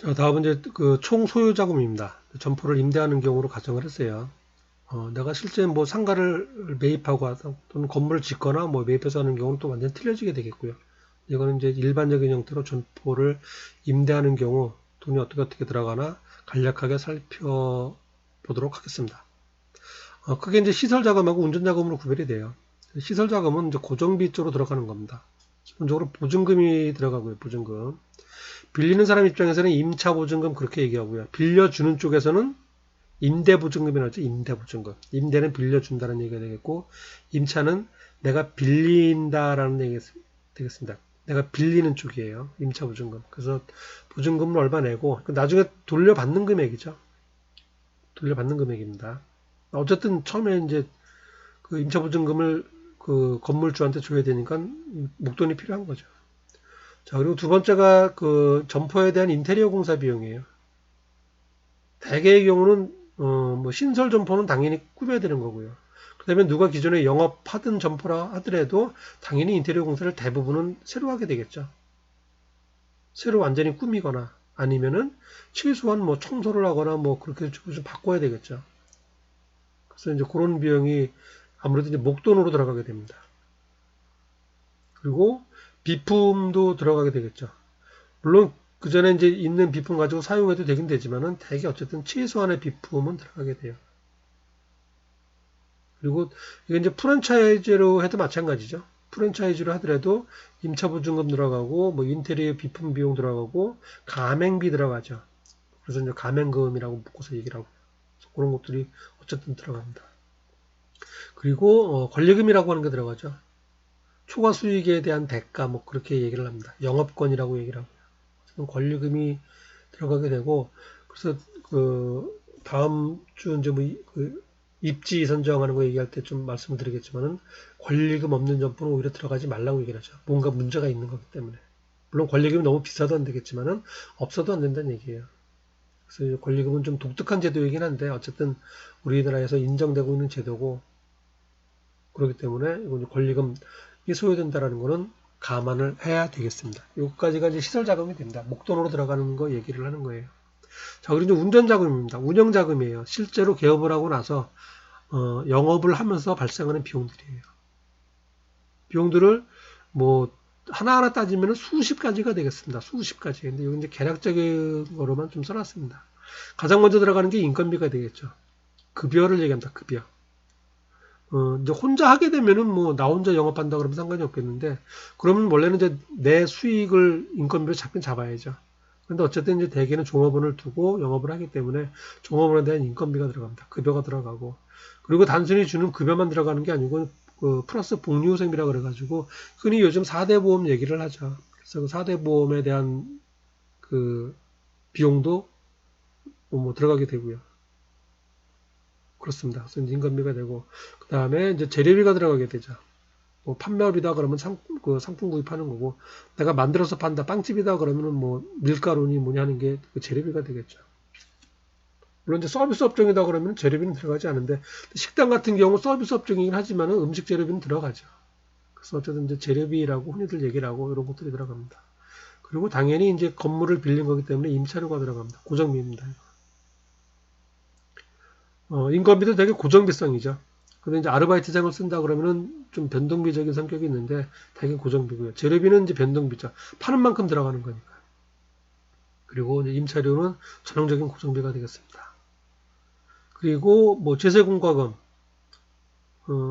자, 다음은 이제 그 총 소유 자금입니다. 점포를 임대하는 경우로 가정을 했어요. 내가 실제 뭐 상가를 매입하고 또는 건물을 짓거나 뭐 매입해서 하는 경우는 또 완전히 틀려지게 되겠고요. 이거는 이제 일반적인 형태로 점포를 임대하는 경우 돈이 어떻게 들어가나 간략하게 살펴보도록 하겠습니다. 크게 이제 시설 자금하고 운전 자금으로 구별이 돼요. 시설 자금은 이제 고정비 쪽으로 들어가는 겁니다. 기본적으로 보증금이 들어가고요. 보증금. 빌리는 사람 입장에서는 임차 보증금 그렇게 얘기하고요. 빌려주는 쪽에서는 임대 보증금이라고 하죠. 임대 보증금. 임대는 빌려준다는 얘기가 되겠고, 임차는 내가 빌린다라는 얘기가 되겠습니다. 내가 빌리는 쪽이에요. 임차 보증금. 그래서 보증금을 얼마 내고 나중에 돌려받는 금액이죠. 돌려받는 금액입니다. 어쨌든 처음에 이제 그 임차 보증금을 그 건물주한테 줘야 되니까 목돈이 필요한 거죠. 자, 그리고 두 번째가 그 점포에 대한 인테리어 공사 비용이에요. 대개의 경우는 뭐 신설 점포는 당연히 꾸며야 되는 거고요. 그다음에 누가 기존에 영업하던 점포라 하더라도 당연히 인테리어 공사를 대부분은 새로 하게 되겠죠. 새로 완전히 꾸미거나 아니면은 최소한 뭐 청소를 하거나 뭐 그렇게 좀 바꿔야 되겠죠. 그래서 이제 그런 비용이 아무래도 이제 목돈으로 들어가게 됩니다. 그리고 비품도 들어가게 되겠죠. 물론 그 전에 이제 있는 비품 가지고 사용해도 되긴 되지만은 대개 어쨌든 최소한의 비품은 들어가게 돼요. 그리고 이게 이제 프랜차이즈로 해도 마찬가지죠. 프랜차이즈로 하더라도 임차 보증금 들어가고 뭐 인테리어 비품 비용 들어가고 가맹비 들어가죠. 그래서 이제 가맹금이라고 묶어서 얘기를 하고 그런 것들이 어쨌든 들어갑니다. 그리고 권리금이라고 하는 게 들어가죠. 초과 수익에 대한 대가 뭐 그렇게 얘기를 합니다. 영업권이라고 얘기를 하고요. 권리금이 들어가게 되고 그래서 그 다음 주 이제 뭐그 입지 선정하는 거 얘기할 때 좀 말씀을 드리겠지만은 권리금 없는 점포는 오히려 들어가지 말라고 얘기를 하죠. 뭔가 문제가 있는 거기 때문에. 물론 권리금이 너무 비싸도 안 되겠지만은 없어도 안 된다는 얘기예요. 그래서 권리금은 좀 독특한 제도이긴 한데 어쨌든 우리나라에서 인정되고 있는 제도고 그렇기 때문에 이건 권리금이 소요된다라는 거는 감안을 해야 되겠습니다. 여기까지가 이제 시설 자금이 됩니다. 목돈으로 들어가는 거 얘기를 하는 거예요. 자, 그리고 이제 운전 자금입니다. 운영 자금이에요. 실제로 개업을 하고 나서 영업을 하면서 발생하는 비용들이에요. 비용들을 뭐 하나하나 따지면 수십 가지가 되겠습니다. 수십 가지. 근데 여기 이제 개략적인 거로만 좀 써놨습니다. 가장 먼저 들어가는 게 인건비가 되겠죠. 급여를 얘기합니다. 급여. 이제 혼자 하게 되면은 뭐 나 혼자 영업한다 그러면 상관이 없겠는데 그러면 원래는 이제 내 수익을 인건비로 잡긴 잡아야죠. 근데 어쨌든 이제 대개는 종업원을 두고 영업을 하기 때문에 종업원에 대한 인건비가 들어갑니다. 급여가 들어가고 그리고 단순히 주는 급여만 들어가는 게 아니고 그 플러스 복리후생비라 그래가지고 흔히 요즘 4대 보험 얘기를 하죠. 그래서 그 4대 보험에 대한 그 비용도 뭐 들어가게 되고요. 그렇습니다. 그래서 인건비가 되고 그 다음에 이제 재료비가 들어가게 되죠. 뭐 판매업이다 그러면 그 상품 구입하는 거고 내가 만들어서 판다 빵집이다 그러면은 뭐 밀가루니 뭐냐 하는 게 그 재료비가 되겠죠. 물론 이제 서비스 업종이다 그러면 재료비는 들어가지 않은데 식당 같은 경우 서비스 업종이긴 하지만은 음식 재료비는 들어가죠. 그래서 어쨌든 이제 재료비라고 흔히들 얘기를 하고 이런 것들이 들어갑니다. 그리고 당연히 이제 건물을 빌린 거기 때문에 임차료가 들어갑니다. 고정비입니다. 인건비도 되게 고정비성이죠. 근데 이제 아르바이트생을 쓴다 그러면은 좀 변동비적인 성격이 있는데 되게 고정비고요. 재료비는 이제 변동비죠. 파는 만큼 들어가는 거니까. 그리고 이제 임차료는 전형적인 고정비가 되겠습니다. 그리고 뭐 제세공과금,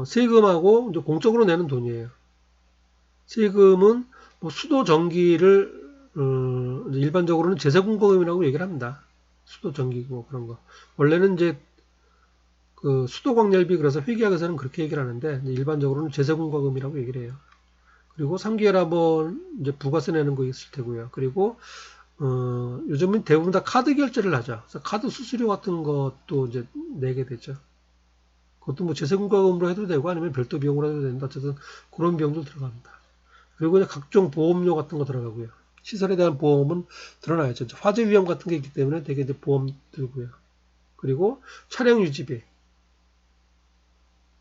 세금하고 이제 공적으로 내는 돈이에요. 세금은 뭐 수도 전기를 일반적으로는 제세공과금이라고 얘기를 합니다. 수도 전기고 그런 거. 원래는 이제 그 수도광열비 그래서 회계학에서는 그렇게 얘기를 하는데 일반적으로는 제세공과금이라고 얘기를 해요. 그리고 3개월 한번 이제 부가세 내는 거 있을 테고요. 그리고 요즘은 대부분 다 카드 결제를 하죠. 그래서 카드 수수료 같은 것도 이제 내게 되죠. 그것도 뭐 재세금과금으로 해도 되고 아니면 별도 비용으로 해도 되는데 어쨌든 그런 비용도 들어갑니다. 그리고 이제 각종 보험료 같은 거 들어가고요. 시설에 대한 보험은 드러나야죠. 화재 위험 같은 게 있기 때문에 되게 이제 보험 들고요. 그리고 차량 유지비.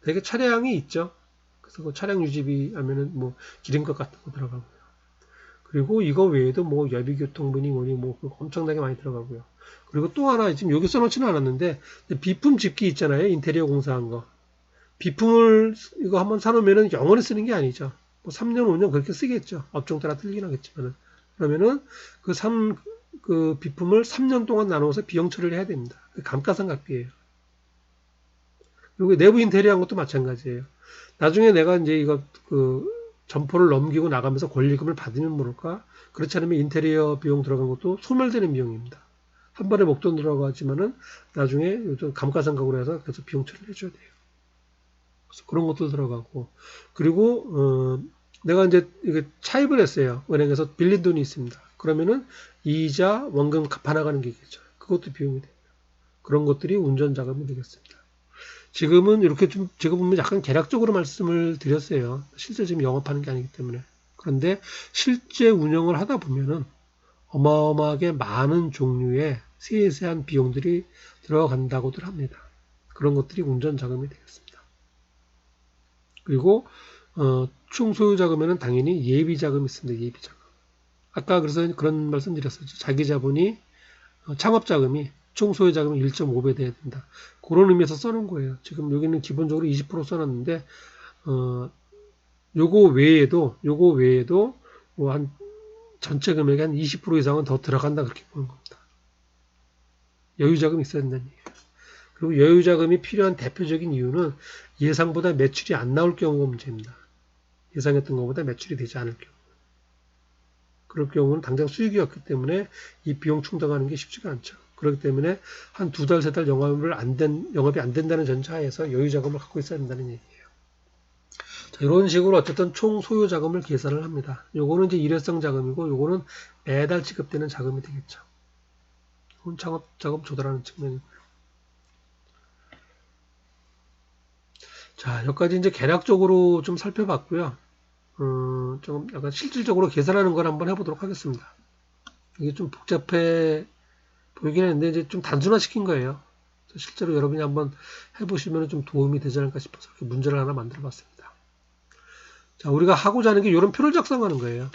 되게 차량이 있죠. 그래서 그 차량 유지비 하면은 뭐 기름값 같은 거 들어가고요. 그리고 이거 외에도 뭐 예비교통비니 뭐니 뭐 엄청나게 많이 들어가고요. 그리고 또 하나 지금 여기 써놓지는 않았는데 비품 집기 있잖아요. 인테리어 공사한 거. 비품을 이거 한번 사놓으면은 영원히 쓰는 게 아니죠. 뭐 3년, 5년 그렇게 쓰겠죠. 업종 따라 틀리긴 하겠지만은. 그러면은 그 비품을 3년 동안 나눠서 비용 처리를 해야 됩니다. 감가상각비예요. 그리고 내부 인테리어 한 것도 마찬가지예요. 나중에 내가 이제 이거 점포를 넘기고 나가면서 권리금을 받으면 모를까? 그렇지 않으면 인테리어 비용 들어간 것도 소멸되는 비용입니다. 한 번에 목돈 들어가지만은 나중에 감가상각으로 해서 그래서 비용 처리를 해줘야 돼요. 그래서 그런 것도 들어가고, 그리고 내가 이제 이게 차입을 했어요. 은행에서 빌린 돈이 있습니다. 그러면은 이자, 원금 갚아 나가는 게 있겠죠. 그것도 비용이 돼요. 그런 것들이 운전 자금이 되겠습니다. 지금은 이렇게 좀 제가 보면 약간 개략적으로 말씀을 드렸어요. 실제 지금 영업하는 게 아니기 때문에. 그런데 실제 운영을 하다 보면은 어마어마하게 많은 종류의 세세한 비용들이 들어간다고들 합니다. 그런 것들이 운전 자금이 되겠습니다. 그리고 총 소유 자금에는 당연히 예비 자금이 있습니다. 예비 자금. 아까 그래서 그런 말씀 드렸었죠. 자기 자본이 창업 자금이 총 소유 자금이 1.5배 돼야 된다. 그런 의미에서 써놓은 거예요. 지금 여기는 기본적으로 20% 써놨는데 요거 외에도 뭐 한 전체 금액의 한 20% 이상은 더 들어간다 그렇게 보는 겁니다. 여유 자금이 있어야 된다는 얘기예요. 그리고 여유 자금이 필요한 대표적인 이유는 예상보다 매출이 안 나올 경우가 문제입니다. 예상했던 것보다 매출이 되지 않을 경우. 그럴 경우는 당장 수익이 없기 때문에 이 비용 충당하는 게 쉽지가 않죠. 그렇기 때문에 한 2달, 3달 영업이 안 된다는 전차에서 여유 자금을 갖고 있어야 된다는 얘기예요. 자, 이런 식으로 어쨌든 총 소요 자금을 계산을 합니다. 요거는 이제 일회성 자금이고 요거는 매달 지급되는 자금이 되겠죠. 이건 창업 자금 조달하는 측면이고요. 자, 여기까지 이제 개략적으로 좀 살펴봤고요. 좀 약간 실질적으로 계산하는 걸 한번 해보도록 하겠습니다. 이게 좀 복잡해 보이긴 했는데 이제 좀 단순화시킨 거예요. 실제로 여러분이 한번 해보시면 좀 도움이 되지 않을까 싶어서 이렇게 문제를 하나 만들어 봤습니다. 자, 우리가 하고자 하는 게 이런 표를 작성하는 거예요.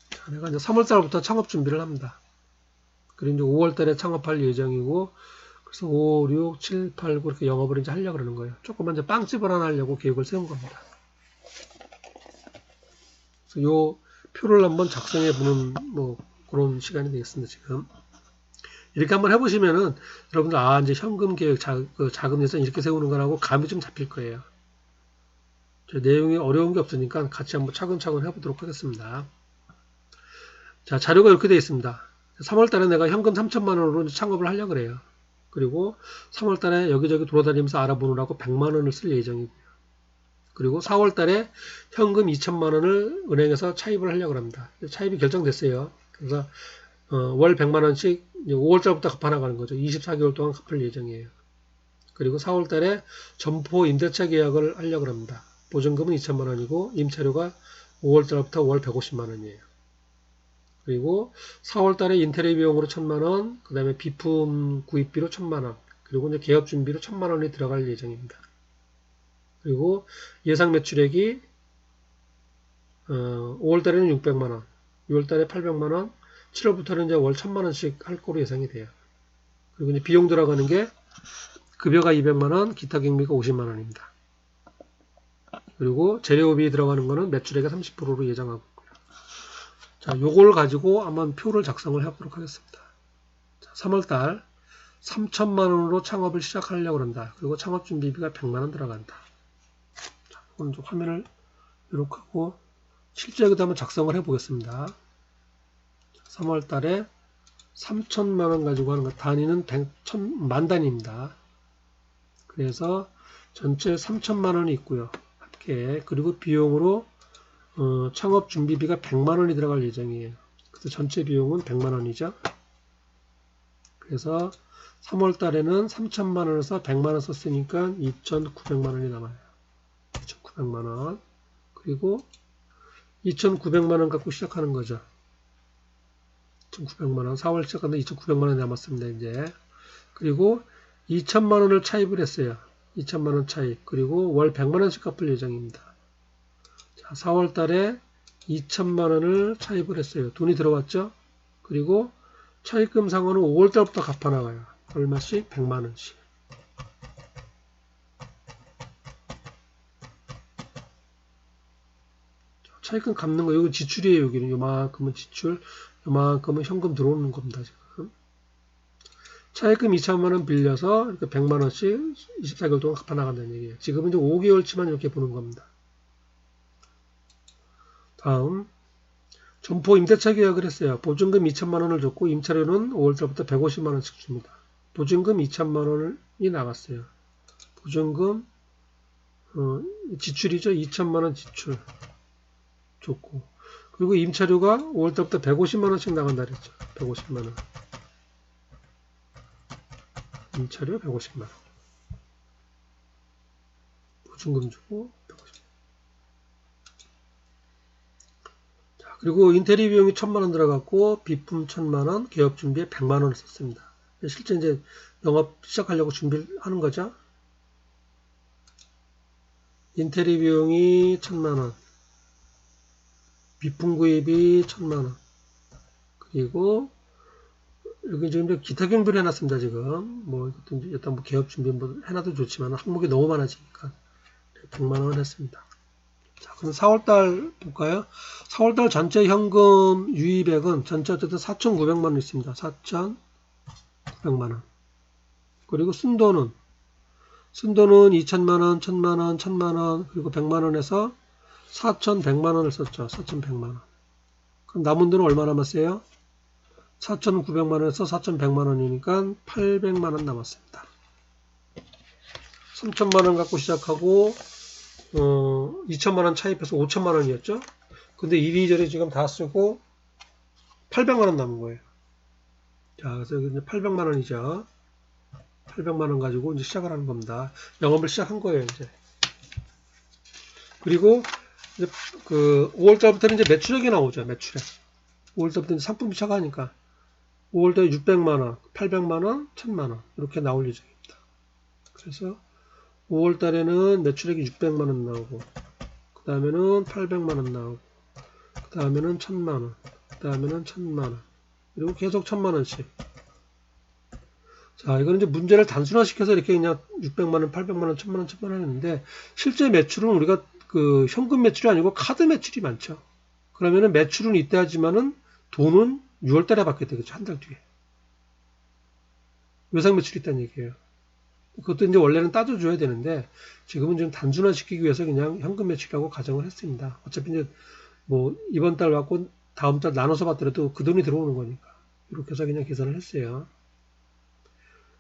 자, 내가 이제 3월달부터 창업 준비를 합니다. 그리고 이제 5월달에 창업할 예정이고, 그래서 5, 6, 7, 8, 9 이렇게 영업을 이제 하려고 그러는 거예요. 조금만 이제 빵집을 하나 하려고 계획을 세운 겁니다. 그래서 요 표를 한번 작성해 보는 뭐 그런 시간이 되겠습니다. 지금. 이렇게 한번 해보시면은 여러분들 이제 현금 계획, 자금 예산 이렇게 세우는 거라고 감이 좀 잡힐 거예요. 내용이 어려운 게 없으니까 같이 한번 차근차근 해보도록 하겠습니다. 자, 자료가 이렇게 되어 있습니다. 3월 달에 내가 현금 3천만 원으로 창업을 하려고 그래요. 그리고 3월 달에 여기저기 돌아다니면서 알아보느라고 100만 원을 쓸 예정이고요. 그리고 4월 달에 현금 2천만 원을 은행에서 차입을 하려고 합니다. 차입이 결정됐어요. 그래서 월 100만 원씩 5월 달부터 갚아나가는 거죠. 24개월 동안 갚을 예정이에요. 그리고 4월 달에 점포 임대차 계약을 하려고 합니다. 보증금은 2천만 원이고 임차료가 5월 달부터 월 150만 원이에요. 그리고 4월 달에 인테리어 비용으로 1,000만 원, 그 다음에 비품 구입비로 1,000만 원, 그리고 이제 개업 준비로 1,000만 원이 들어갈 예정입니다. 그리고 예상 매출액이 5월 달에는 600만 원, 6월 달에 800만 원, 7월부터는 이제 월 1,000만 원씩 할 거로 예상이 돼요. 그리고 이제 비용 들어가는 게 급여가 200만 원, 기타 경비가 50만 원입니다. 그리고 재료비 들어가는 거는 매출액의 30%로 예정하고 있고요. 자, 요걸 가지고 한번 표를 작성을 해보도록 하겠습니다. 자, 3월달 3천만 원으로 창업을 시작하려고 한다. 그리고 창업 준비비가 100만 원 들어간다. 자, 이건 좀 화면을 이렇게 하고 실제 여기도 한번 작성을 해보겠습니다. 3월달에 3천만 원 가지고 하는 것, 단위는 1000만 단위입니다. 그래서 전체 3천만 원이 있고요. 합계. 그리고 비용으로 창업 준비비가 100만 원이 들어갈 예정이에요. 그래서 전체 비용은 100만 원이죠. 그래서 3월 달에는 3천만 원에서 100만 원 썼으니까 2,900만 원이 남아요. 2,900만 원. 그리고 2,900만 원 갖고 시작하는 거죠. 2,900만 원. 4월 시작하는데 2,900만 원이 남았습니다. 이제. 그리고 2천만 원을 차입을 했어요. 2천만 원 차입. 그리고 월 100만 원씩 갚을 예정입니다. 자, 4월 달에 2천만 원을 차입을 했어요. 돈이 들어왔죠? 그리고 차입금 상환은 5월달부터 갚아나가요. 얼마씩? 100만 원씩. 차입금 갚는 거, 여기 지출이에요. 여기는 요만큼은 지출, 요만큼은 현금 들어오는 겁니다. 지금. 차입금 2천만 원 빌려서 이렇게 100만 원씩 24개월 동안 갚아나간다는 얘기예요. 지금은 이제 5개월치만 이렇게 보는 겁니다. 다음, 점포 임대차 계약을 했어요. 보증금 2천만 원을 줬고 임차료는 5월달부터 150만 원씩 줍니다. 보증금 2천만 원이 나갔어요. 보증금 지출이죠. 2천만 원 지출 줬고, 그리고 임차료가 5월달부터 150만 원씩 나간다 그랬죠. 150만 원. 임차료 150만 원. 보증금 주고 150만 원. 자, 그리고 인테리어 비용이 1,000만 원 들어갔고 비품 1,000만 원, 개업 준비에 100만 원을 썼습니다. 실제 이제 영업 시작하려고 준비를 하는 거죠. 인테리어 비용이 1,000만 원, 비품 구입이 1,000만 원, 그리고 여기 지금 기타 경비를 해놨습니다. 지금 뭐 이것도 일단 뭐 개업 준비 뭐 해놔도 좋지만 항목이 너무 많아지니까 100만 원 했습니다. 자, 그럼 4월달 볼까요? 4월달 전체 현금 유입액은 전체 어쨌든 4,900만 원 있습니다. 4,900만 원. 그리고 순도는 2천만 원, 1,000만 원, 1,000만 원, 그리고 100만 원에서 4,100만 원을 썼죠. 4,100만 원. 그럼 남은 돈은 얼마 남았어요? 4,900만 원에서 4,100만 원이니까 800만 원 남았습니다. 3,000만 원 갖고 시작하고 2천만 원 차입해서 5천만 원이었죠. 근데 이리저리 지금 다 쓰고 800만 원 남은 거예요. 자, 그래서 여기 이제 800만 원이죠. 800만 원 가지고 이제 시작을 하는 겁니다. 영업을 시작한 거예요, 이제. 그리고 이제 그 5월달부터는 이제 매출액이 나오죠. 매출액. 5월달부터 이제 상품이 시작하니까 5월달에 600만 원, 800만 원, 1000만 원 이렇게 나올 예정입니다. 그래서 5월달에는 매출액이 600만 원 나오고, 그 다음에는 800만 원 나오고, 그 다음에는 1000만 원, 그 다음에는 1000만 원, 그리고 계속 1000만 원씩. 자, 이거는 이제 문제를 단순화시켜서 이렇게 그냥 600만 원, 800만 원, 1000만 원, 1000만 원 했는데, 실제 매출은 우리가 그 현금 매출이 아니고 카드 매출이 많죠. 그러면은 매출은 이때 하지만은 돈은 6월달에 받게 되겠죠. 한 달 뒤에. 외상 매출이 있다는 얘기예요. 그것도 이제 원래는 따져줘야 되는데 지금은 좀 단순화시키기 위해서 그냥 현금 매출이라고 가정을 했습니다. 어차피 이제 뭐 이번 달 받고 다음 달 나눠서 받더라도 그 돈이 들어오는 거니까 이렇게 해서 그냥 계산을 했어요.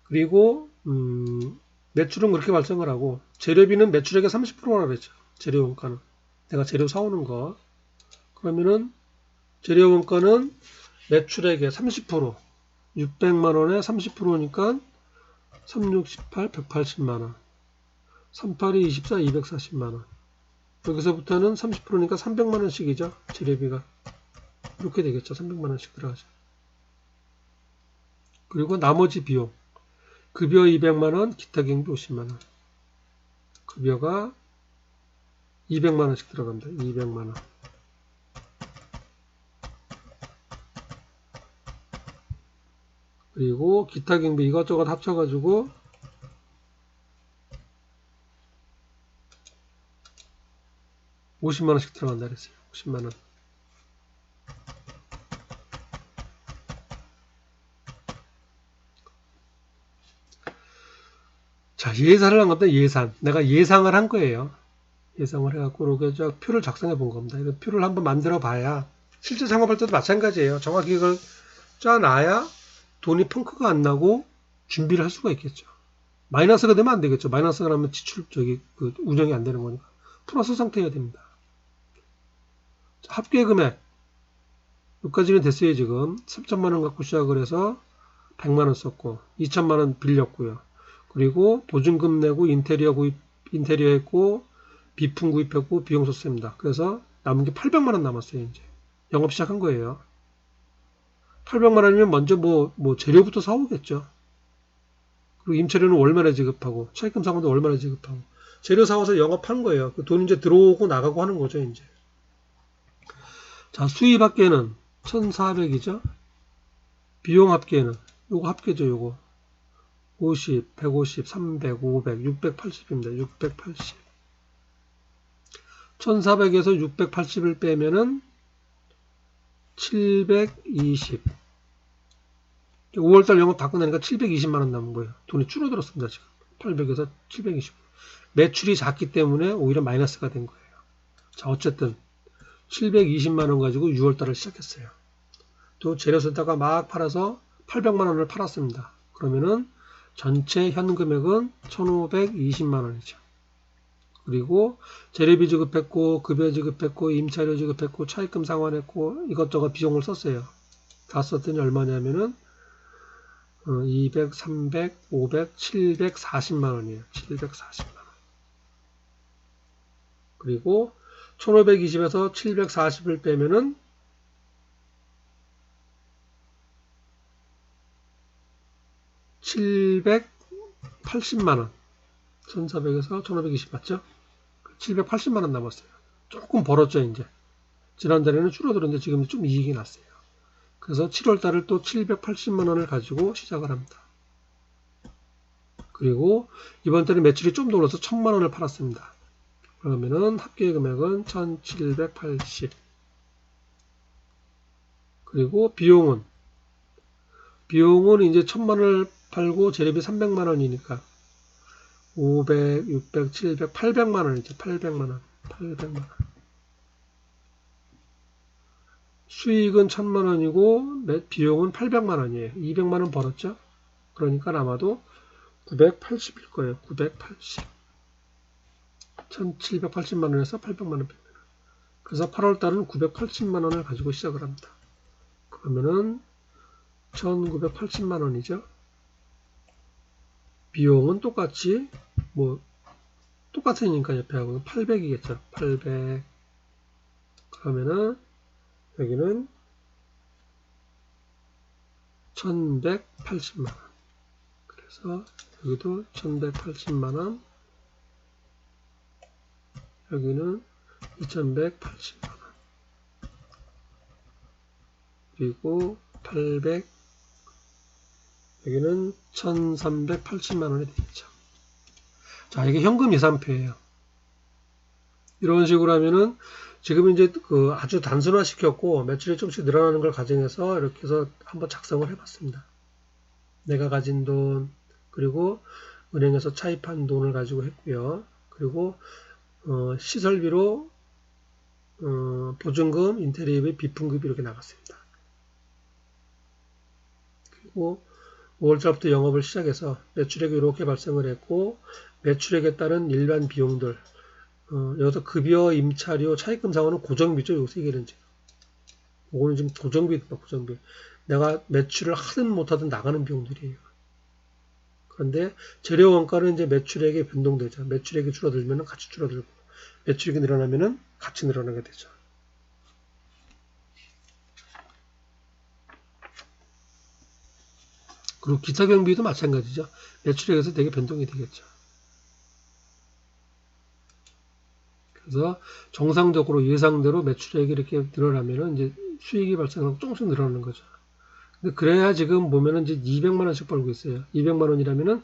그리고 매출은 그렇게 발생을 하고 재료비는 매출액의 30%라 그랬죠. 재료 원가는 내가 재료 사오는 거. 그러면은 재료 원가는 매출액의 30%, 600만 원에 30%니까 36, 18, 180만 원. 38이 24, 240만 원. 여기서부터는 30%니까 300만 원씩이죠. 재료비가. 이렇게 되겠죠. 300만 원씩 들어가죠. 그리고 나머지 비용. 급여 200만 원, 기타 경비 50만 원. 급여가 200만 원씩 들어갑니다. 200만 원. 그리고 기타 경비 이것저것 합쳐가지고 50만 원씩 들어간다 그랬어요. 50만 원. 자, 예산을 한 겁니다. 예산. 내가 예상을 한 거예요. 예상을 해갖고 이렇게 저 표를 작성해 본 겁니다. 이거 표를 한번 만들어 봐야 실제 작업할 때도 마찬가지예요. 정확히 이걸 짜놔야 돈이 펑크가 안 나고 준비를 할 수가 있겠죠. 마이너스가 되면 안 되겠죠. 마이너스가 나면 지출 그 운영이 안 되는 거니까 플러스 상태여야 됩니다. 자, 합계 금액 여기까지는 됐어요. 지금 3천만 원 갖고 시작을 해서 100만 원 썼고 2천만 원 빌렸고요. 그리고 보증금 내고 인테리어 했고 비품 구입했고 비용 썼습니다. 그래서 남은 게 800만 원 남았어요. 이제 영업 시작한 거예요. 800만 원이면 먼저 뭐 재료부터 사오겠죠. 그리고 임차료는 월말에 지급하고 차입금 상환도 월말에 지급하고 재료 사와서 영업한 거예요. 그 돈 이제 들어오고 나가고 하는 거죠. 이제 자, 수입 합계는 1400이죠. 비용 합계는 요거 합계죠. 요거 50, 150, 300, 500, 680입니다. 680. 1400에서 680을 빼면은 720. 5월달 영업 다 끝나니까 720만원 남은 거예요. 돈이 줄어들었습니다. 지금 800에서 720. 매출이 작기 때문에 오히려 마이너스가 된 거예요. 자, 어쨌든 720만원 가지고 6월달을 시작했어요. 또 재료 쓰다가 막 팔아서 800만원을 팔았습니다. 그러면은 전체 현금액은 1520만원이죠. 그리고 재료비 지급했고, 급여 지급했고, 임차료 지급했고, 차입금 상환했고, 이것저것 비용을 썼어요. 다 썼더니 얼마냐면은 200, 300, 500, 740만원이에요. 740만원. 그리고 1520에서 740을 빼면은 780만원. 1400에서 1520 맞죠? 780만원 남았어요. 조금 벌었죠, 이제. 지난달에는 줄어들었는데 지금 좀 이익이 났어요. 그래서 7월달을 또 780만원을 가지고 시작을 합니다. 그리고 이번 달에 매출이 좀 더 올라서 1000만원을 팔았습니다. 그러면은 합계 금액은 1780. 그리고 비용은 이제 1000만원을 팔고 재료비 300만원이니까 500, 600, 700, 800만원이죠. 800만원. 800만원. 수익은 1000만원이고 비용은 800만원이에요. 200만원 벌었죠. 그러니까 아마도 980일 거예요. 980. 1780만원에서 800만원 빼면. 그래서 8월달은 980만원을 가지고 시작을 합니다. 그러면은 1980만원이죠. 비용은 똑같이 똑같으니까 옆에 하고 800이겠죠. 800. 그러면은 여기는 1180만원. 그래서 여기도 1180만원. 여기는 2180만원. 그리고 800. 여기는 1380만원이 되겠죠. 자, 이게 현금 예산표예요. 이런 식으로 하면은 지금 이제 아주 단순화 시켰고 매출이 조금씩 늘어나는 걸 가정해서 이렇게 해서 한번 작성을 해봤습니다. 내가 가진 돈, 그리고 은행에서 차입한 돈을 가지고 했고요. 그리고 시설비로 보증금, 인테리어비, 비품급이 이렇게 나갔습니다. 그리고 5월달부터 영업을 시작해서 매출액이 이렇게 발생을 했고 매출액에 따른 일반 비용들 여기서 급여, 임차료, 차입금 상환은 고정비죠. 여기서 얘기하는 지금. 이거는 지금 고정비입니다. 고정비. 내가 매출을 하든 못하든 나가는 비용들이에요. 그런데 재료 원가는 이제 매출액에 변동되죠. 매출액이 줄어들면 같이 줄어들고 매출액이 늘어나면 같이 늘어나게 되죠. 그리고 기타 경비도 마찬가지죠. 매출액에서 되게 변동이 되겠죠. 그래서 정상적으로 예상대로 매출액이 이렇게 늘어나면은 이제 수익이 발생하고 조금씩 늘어나는 거죠. 근데 그래야 지금 보면은 이제 200만원씩 벌고 있어요. 200만원이라면은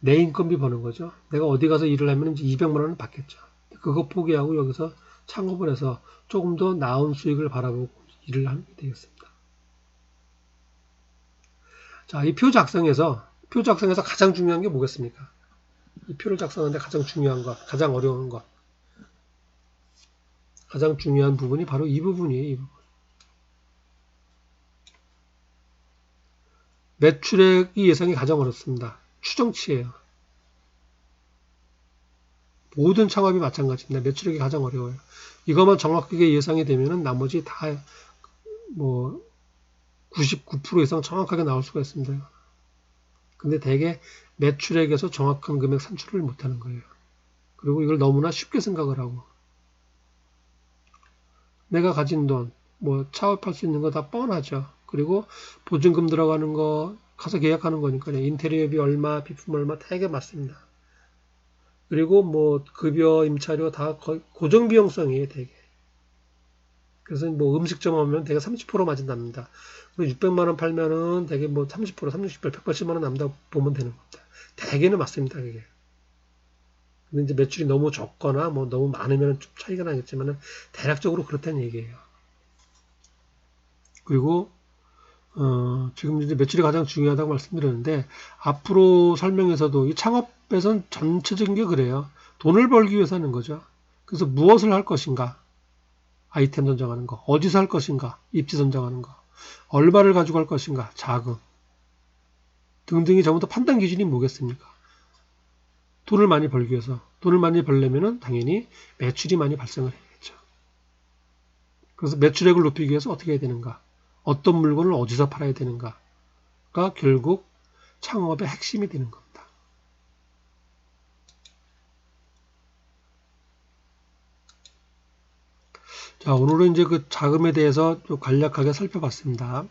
내 인건비 버는 거죠. 내가 어디 가서 일을 하면 이제 200만원은 받겠죠. 그거 포기하고 여기서 창업을 해서 조금 더 나은 수익을 바라보고 일을 하게 되겠습니다. 자, 이 표 작성에서 가장 중요한 게 뭐겠습니까? 이 표를 작성하는데 가장 중요한 것, 가장 어려운 것. 가장 중요한 부분이 바로 이 부분이에요. 이 부분. 매출액이 예상이 가장 어렵습니다. 추정치예요. 모든 창업이 마찬가지입니다. 매출액이 가장 어려워요. 이것만 정확하게 예상이 되면은 나머지 다 99% 이상 정확하게 나올 수가 있습니다. 근데 대개 매출액에서 정확한 금액 산출을 못하는 거예요. 그리고 이걸 너무나 쉽게 생각을 하고 내가 가진 돈, 차업할 수 있는 거 다 뻔하죠. 그리고 보증금 들어가는 거 가서 계약하는 거니까요. 인테리어비 얼마, 비품 얼마 되게 맞습니다. 그리고 급여, 임차료 다 거의 고정 비용성이에요. 되게. 그래서 뭐 음식점 오면 대개 30% 마진 남는다. 600만 원 팔면은 대개 뭐 30%, 30, 180만 원 남다 보면 되는 겁니다. 대개는 맞습니다, 그게. 근데 이제 매출이 너무 적거나 뭐 너무 많으면 좀 차이가 나겠지만은 대략적으로 그렇다는 얘기예요. 그리고 지금 이제 매출이 가장 중요하다고 말씀드렸는데 앞으로 설명에서도 이 창업에선 전체적인 게 그래요. 돈을 벌기 위해서 하는 거죠. 그래서 무엇을 할 것인가? 아이템 선정하는 거. 어디서 할 것인가? 입지 선정하는 거. 얼마를 가져갈 것인가? 자금. 등등이 전부 다 판단 기준이 뭐겠습니까? 돈을 많이 벌기 위해서. 돈을 많이 벌려면은 당연히 매출이 많이 발생을 해야겠죠. 그래서 매출액을 높이기 위해서 어떻게 해야 되는가? 어떤 물건을 어디서 팔아야 되는가가 결국 창업의 핵심이 되는 겁니다. 자, 오늘은 이제 그 자금에 대해서 좀 간략하게 살펴봤습니다.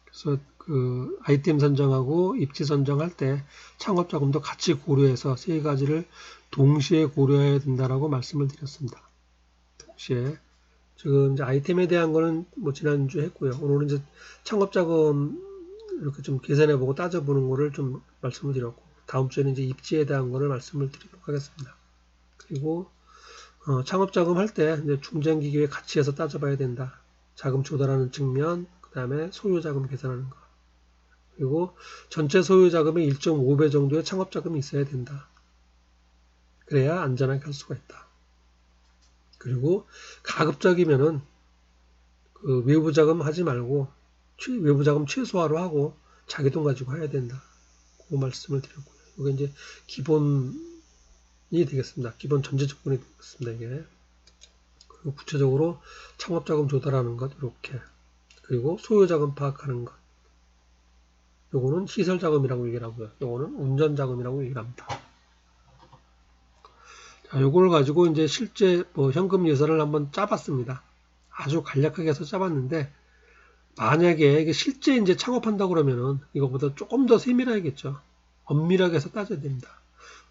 그래서 그 아이템 선정하고 입지 선정할 때 창업 자금도 같이 고려해서 세 가지를 동시에 고려해야 된다라고 말씀을 드렸습니다. 동시에 지금 이제 아이템에 대한 거는 뭐 지난주에 했고요. 오늘은 이제 창업 자금 이렇게 좀 계산해보고 따져보는 거를 좀 말씀을 드렸고, 다음 주에는 이제 입지에 대한 거를 말씀을 드리도록 하겠습니다. 그리고 창업 자금 할 때 중장기계획 같이 해서 따져봐야 된다. 자금 조달하는 측면, 그 다음에 소요 자금 계산하는 거. 그리고 전체 소요 자금의 1.5배 정도의 창업 자금이 있어야 된다. 그래야 안전하게 할 수가 있다. 그리고 가급적이면은 그 외부 자금 하지 말고 외부 자금 최소화로 하고 자기 돈 가지고 해야 된다. 그 말씀을 드렸고요. 이게 이제 기본이 되겠습니다. 기본 전제 조건이 되겠습니다. 이게. 그리고 구체적으로 창업 자금 조달하는 것 이렇게. 그리고 소요 자금 파악하는 것. 요거는 시설 자금이라고 얘기를 하고요. 요거는 운전 자금이라고 얘기를 합니다. 자, 요걸 가지고 이제 실제 뭐 현금 예산을 한번 짜봤습니다. 아주 간략하게 해서 짜봤는데, 만약에 이게 실제 이제 창업한다 그러면은 이거보다 조금 더 세밀하겠죠. 엄밀하게 해서 따져야 됩니다.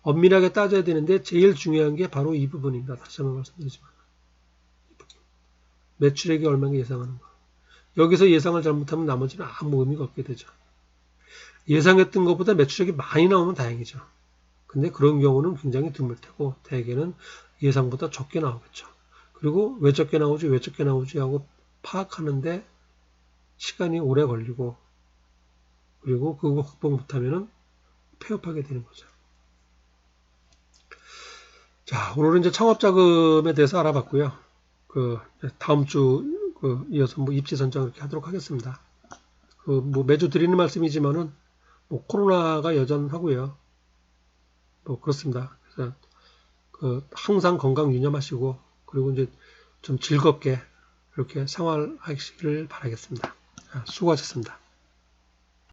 엄밀하게 따져야 되는데 제일 중요한 게 바로 이 부분입니다. 다시 한번 말씀드리지만. 매출액이 얼마나 예상하는 거. 여기서 예상을 잘못하면 나머지는 아무 의미가 없게 되죠. 예상했던 것보다 매출액이 많이 나오면 다행이죠. 근데 그런 경우는 굉장히 드물 테고 대개는 예상보다 적게 나오겠죠. 그리고 왜 적게 나오지 하고 파악하는데 시간이 오래 걸리고 그리고 그거 극복 못하면은 폐업하게 되는 거죠. 자, 오늘은 이제 창업 자금에 대해서 알아봤고요. 그 다음 주 이어서 뭐 입지 선정 이렇게 하도록 하겠습니다. 그 뭐 매주 드리는 말씀이지만은 뭐 코로나가 여전하고요. 뭐 그렇습니다. 그래서 그 항상 건강 유념하시고 그리고 이제 좀 즐겁게 이렇게 생활하시기를 바라겠습니다. 수고하셨습니다.